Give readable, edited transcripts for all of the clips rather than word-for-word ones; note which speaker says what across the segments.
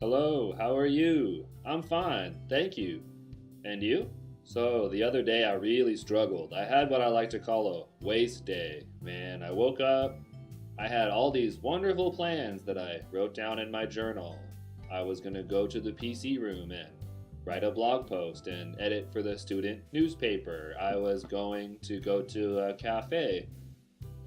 Speaker 1: Hello, how are you? I'm fine, thank you. And you? So, the other day I really struggled. I had what I like to call a waste day. Man, I woke up, I had all these wonderful plans that I wrote down in my journal. I was going to go to the PC room and write a blog post and edit for the student newspaper. I was going to go to a cafe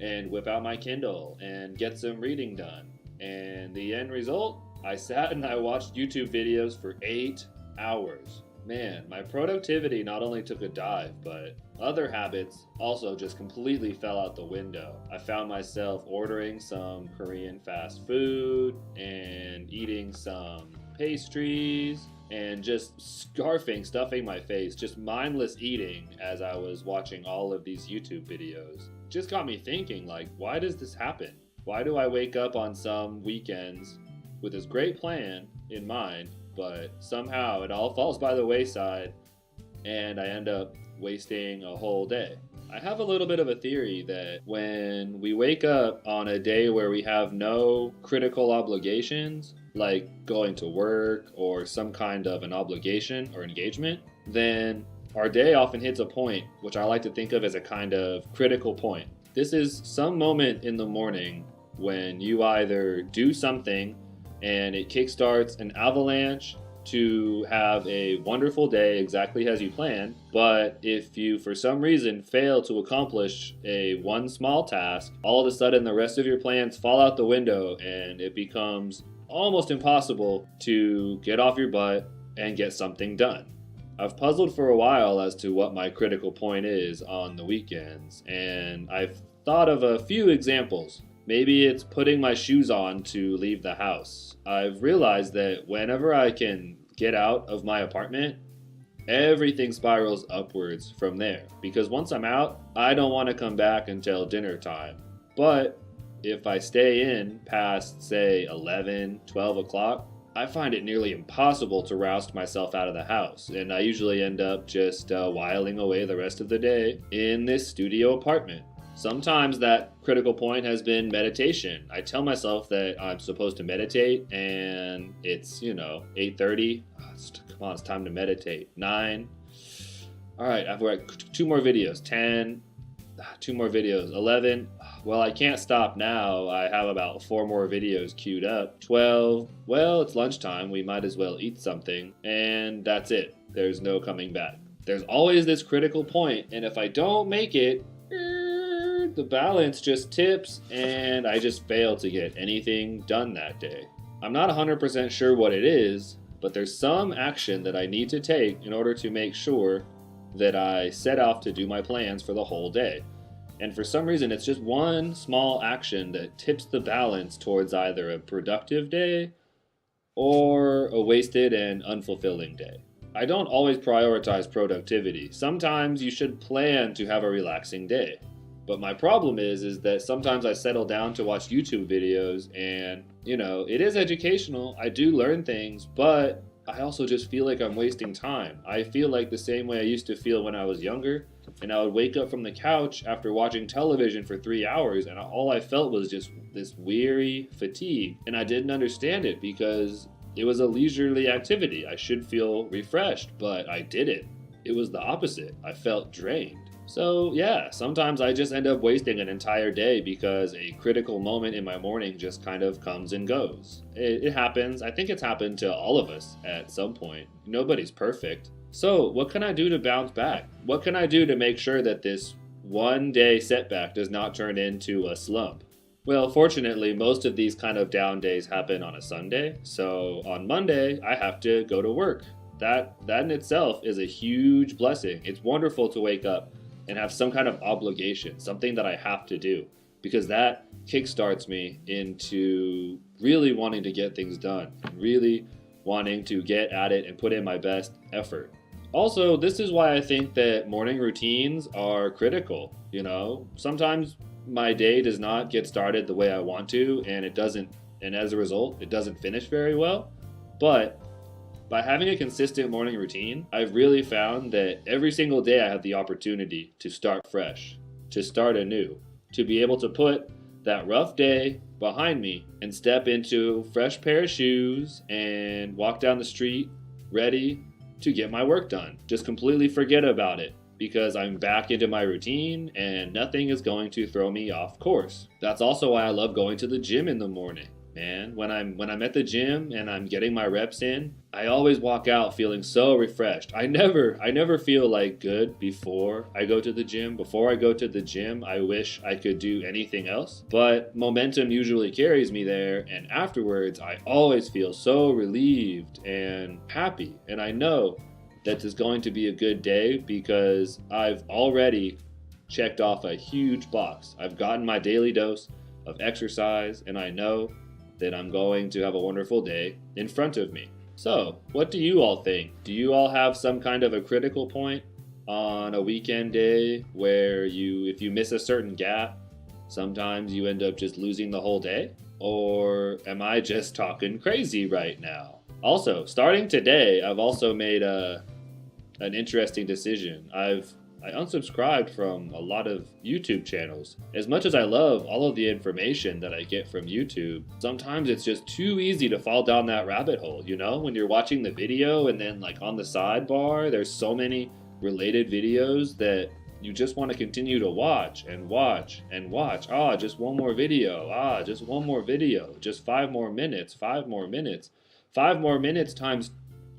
Speaker 1: and whip out my Kindle and get some reading done. And the end result, I sat and I watched YouTube videos for 8 hours. Man, my productivity not only took a dive, but other habits also just completely fell out the window. I found myself ordering some Korean fast food and eating some pastries and just scarfing, stuffing my face, just mindless eating as I was watching all of these YouTube videos. Just got me thinking, like, why does this happen? Why do I wake up on some weekends with this great plan in mind, but somehow it all falls by the wayside and I end up wasting a whole day? I have a little bit of a theory that when we wake up on a day where we have no critical obligations, like going to work or some kind of an obligation or engagement, then our day often hits a point, which I like to think of as a kind of critical point. This is some moment in the morning when you either do something and it kickstarts an avalanche to have a wonderful day exactly as you planned, but if you for some reason fail to accomplish a one small task, all of a sudden the rest of your plans fall out the window and it becomes almost impossible to get off your butt and get something done. I've puzzled for a while as to what my critical point is on the weekends, and I've thought of a few examples. Maybe it's putting my shoes on to leave the house. I've realized that whenever I can get out of my apartment, everything spirals upwards from there. Because once I'm out, I don't want to come back until dinner time. But if I stay in past, say, 11, 12 o'clock, I find it nearly impossible to roust myself out of the house, and I usually end up just whiling away the rest of the day in this studio apartment. Sometimes that critical point has been meditation. I tell myself that I'm supposed to meditate, and it's 8:30. Come on, it's time to meditate. 9. All right, I've got 2 more videos. 10. Two more videos. 11. Well, I can't stop now. I have about 4 more videos queued up. 12. Well, it's lunchtime. We might as well eat something. And that's it. There's no coming back. There's always this critical point, and if I don't make it, the balance just tips, and I just fail to get anything done that day. I'm not 100% sure what it is, but there's some action that I need to take in order to make sure that I set off to do my plans for the whole day. And for some reason, it's just one small action that tips the balance towards either a productive day or a wasted and unfulfilling day. I don't always prioritize productivity. Sometimes you should plan to have a relaxing day. But my problem is that sometimes I settle down to watch YouTube videos and, it is educational. I do learn things, but I also just feel like I'm wasting time. I feel like the same way I used to feel when I was younger, and I would wake up from the couch after watching television for 3 hours, and all I felt was just this weary fatigue. And I didn't understand it because it was a leisurely activity. I should feel refreshed, but I didn't. It was the opposite. I felt drained. So yeah, sometimes I just end up wasting an entire day because a critical moment in my morning just kind of comes and goes. It happens. I think it's happened to all of us at some point. Nobody's perfect. So what can I do to bounce back? What can I do to make sure that this one day setback does not turn into a slump? Well, fortunately, most of these kind of down days happen on a Sunday. So on Monday, I have to go to work. That in itself is a huge blessing. It's wonderful to wake up and have some kind of obligation, something that I have to do, because that kickstarts me into really wanting to get things done, really wanting to get at it and put in my best effort. Also, this is why I think that morning routines are critical. Sometimes my day does not get started the way I want to, and as a result, it doesn't finish very well. But by having a consistent morning routine, I've really found that every single day I have the opportunity to start fresh, to start anew, to be able to put that rough day behind me and step into a fresh pair of shoes and walk down the street ready to get my work done. Just completely forget about it because I'm back into my routine and nothing is going to throw me off course. That's also why I love going to the gym in the morning. Man, when I'm at the gym and I'm getting my reps in, I always walk out feeling so refreshed. I never feel like good before I go to the gym. Before I go to the gym, I wish I could do anything else. But momentum usually carries me there, and afterwards I always feel so relieved and happy. And I know that it's going to be a good day because I've already checked off a huge box. I've gotten my daily dose of exercise, and I know that I'm going to have a wonderful day in front of me. So, what do you all think? Do you all have some kind of a critical point on a weekend day where if you miss a certain gap, sometimes you end up just losing the whole day? Or am I just talking crazy right now? Also, starting today, I've also made an interesting decision. I unsubscribed from a lot of YouTube channels. As much as I love all of the information that I get from YouTube, sometimes it's just too easy to fall down that rabbit hole, you know? When you're watching the video and then like on the sidebar, there's so many related videos that you just want to continue to watch and watch and watch. Just one more video. Just one more video. Just 5 more minutes, 5 more minutes. 5 more minutes times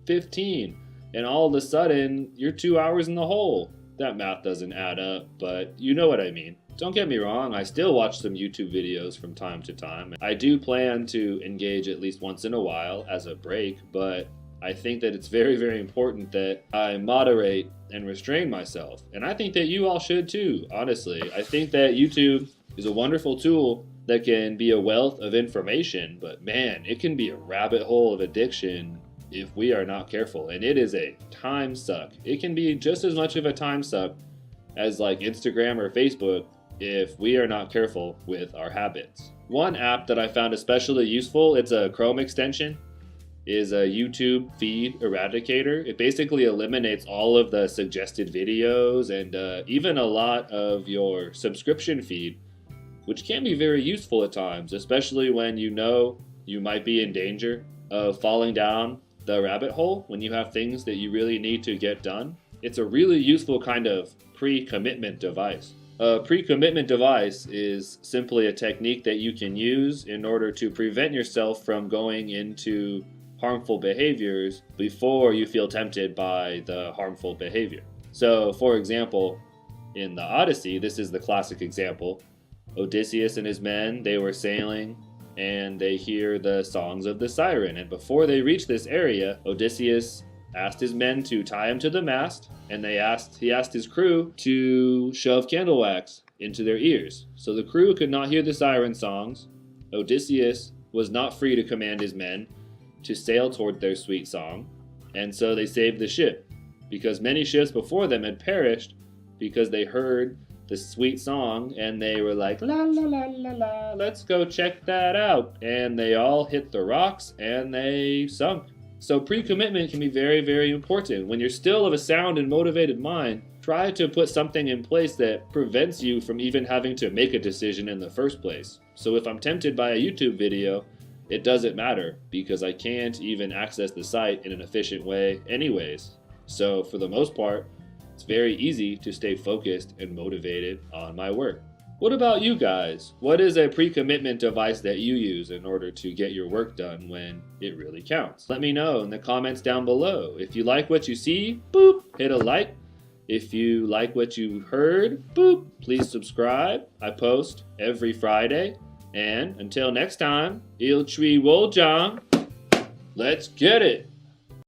Speaker 1: 15. And all of a sudden, you're 2 hours in the hole. That math doesn't add up, but you know what I mean. Don't get me wrong, I still watch some YouTube videos from time to time. I do plan to engage at least once in a while as a break, but I think that it's very, very important that I moderate and restrain myself. And I think that you all should too, honestly. I think that YouTube is a wonderful tool that can be a wealth of information, but man, it can be a rabbit hole of addiction if we are not careful, and it is a time suck. It can be just as much of a time suck as like Instagram or Facebook if we are not careful with our habits. One app that I found especially useful, it's a Chrome extension, is a YouTube feed eradicator. It basically eliminates all of the suggested videos and even a lot of your subscription feed, which can be very useful at times, especially when you know you might be in danger of falling down the rabbit hole when you have things that you really need to get done. It's a really useful kind of pre-commitment device. A pre-commitment device is simply a technique that you can use in order to prevent yourself from going into harmful behaviors before you feel tempted by the harmful behavior. So, for example, in the Odyssey, this is the classic example. Odysseus and his men, they were sailing and they hear the songs of the siren. And before they reach this area, Odysseus asked his men to tie him to the mast, and he asked his crew to shove candle wax into their ears. So the crew could not hear the siren songs. Odysseus was not free to command his men to sail toward their sweet song, and so they saved the ship, because many ships before them had perished because they heard the sweet song and they were like, la la la la la, let's go check that out. And they all hit the rocks and they sunk. So pre-commitment can be very, very important. When you're still of a sound and motivated mind, try to put something in place that prevents you from even having to make a decision in the first place. So if I'm tempted by a YouTube video, it doesn't matter because I can't even access the site in an efficient way anyways. So for the most part, it's very easy to stay focused and motivated on my work. What about you guys? What is a pre-commitment device that you use in order to get your work done when it really counts? Let me know in the comments down below. If you like what you see, boop, hit a like. If you like what you heard, boop, please subscribe. I post every Friday. And until next time, Il Chui Woljang, let's get it!